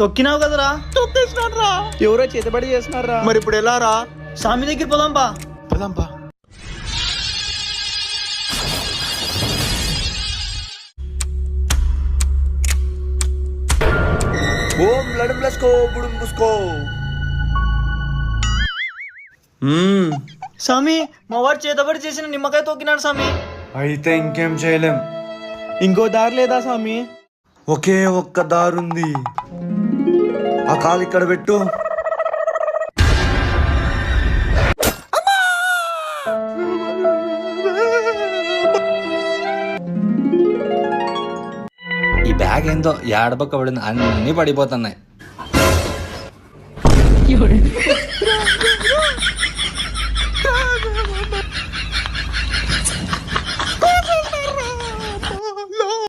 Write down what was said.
తొక్కినావు కదరా? తొక్కేసినారా? ఎవరో చేతబడి చేస్తున్నారా? మరి ఇప్పుడు ఎలా రా? స్వామి దగ్గర పోదాంపా. పదంపా. ఓం లడం లస్కో బుడుం బుస్కో. స్వామి మా వాడు చేతబడి చేసిన నిమ్మకాయ తొక్కినాడు స్వామి. అయితే ఇంకేం చేయలేం. ఇంకో దారి లేదా స్వామి? ఒకే ఒక్క దారుంది. ఆ కాలు ఇక్కడ పెట్టు. ఈ బ్యాగ్ ఏందో ఏడబక్క పడింది, అన్నీ పడిపోతున్నాయి.